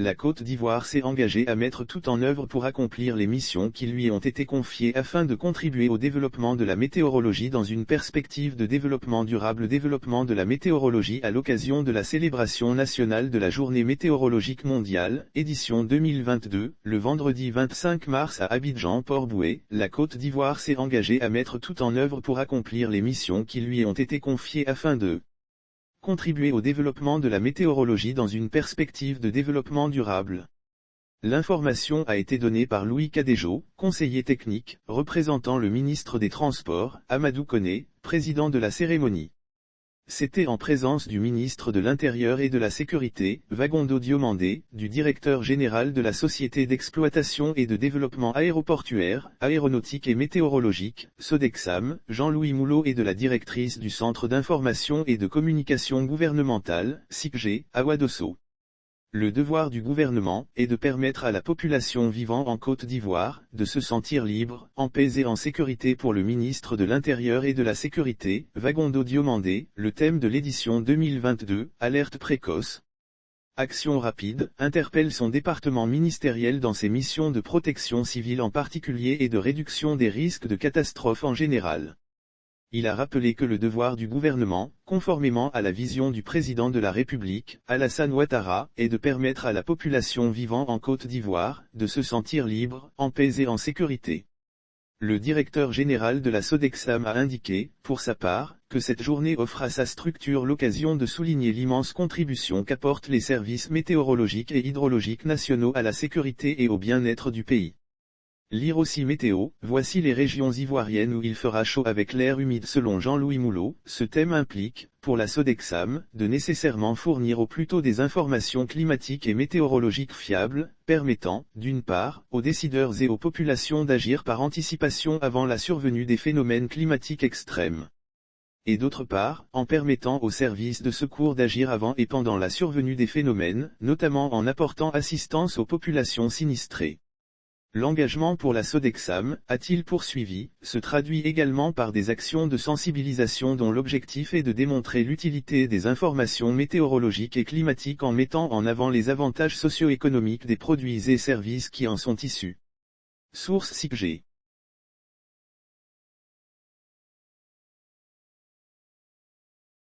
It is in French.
La Côte d'Ivoire s'est engagée à mettre tout en œuvre pour accomplir les missions qui lui ont été confiées afin de contribuer au développement de la météorologie dans une perspective de développement durable. Développement de la météorologie à l'occasion de la célébration nationale de la Journée météorologique mondiale, édition 2022, le vendredi 25 mars à Abidjan, Port-Bouët, la Côte d'Ivoire s'est engagée à mettre tout en œuvre pour accomplir les missions qui lui ont été confiées afin de contribuer au développement de la météorologie dans une perspective de développement durable. L'information a été donnée par Louis Cadéjo, conseiller technique, représentant le ministre des Transports, Amadou Koné, président de la cérémonie. C'était en présence du ministre de l'Intérieur et de la Sécurité, Wagondo Diomandé, du directeur général de la Société d'exploitation et de développement aéroportuaire, aéronautique et météorologique, Sodexam, Jean-Louis Moulot et de la directrice du Centre d'information et de communication gouvernementale, CICG, Awa Dosso. Le devoir du gouvernement est de permettre à la population vivant en Côte d'Ivoire de se sentir libre, en paix et en sécurité. Pour le ministre de l'Intérieur et de la Sécurité, Wagondo Diomandé, le thème de l'édition 2022, alerte précoce. Action rapide, interpelle son département ministériel dans ses missions de protection civile en particulier et de réduction des risques de catastrophes en général. Il a rappelé que le devoir du gouvernement, conformément à la vision du président de la République, Alassane Ouattara, est de permettre à la population vivant en Côte d'Ivoire, de se sentir libre, en paix et en sécurité. Le directeur général de la Sodexam a indiqué, pour sa part, que cette journée offre à sa structure l'occasion de souligner l'immense contribution qu'apportent les services météorologiques et hydrologiques nationaux à la sécurité et au bien-être du pays. Lire aussi météo, voici les régions ivoiriennes où il fera chaud avec l'air humide. Selon Jean-Louis Moulot, ce thème implique, pour la Sodexam, de nécessairement fournir au plus tôt des informations climatiques et météorologiques fiables, permettant, d'une part, aux décideurs et aux populations d'agir par anticipation avant la survenue des phénomènes climatiques extrêmes. Et d'autre part, en permettant aux services de secours d'agir avant et pendant la survenue des phénomènes, notamment en apportant assistance aux populations sinistrées. L'engagement pour la Sodexam, a-t-il poursuivi, se traduit également par des actions de sensibilisation dont l'objectif est de démontrer l'utilité des informations météorologiques et climatiques en mettant en avant les avantages socio-économiques des produits et services qui en sont issus. Source CICG.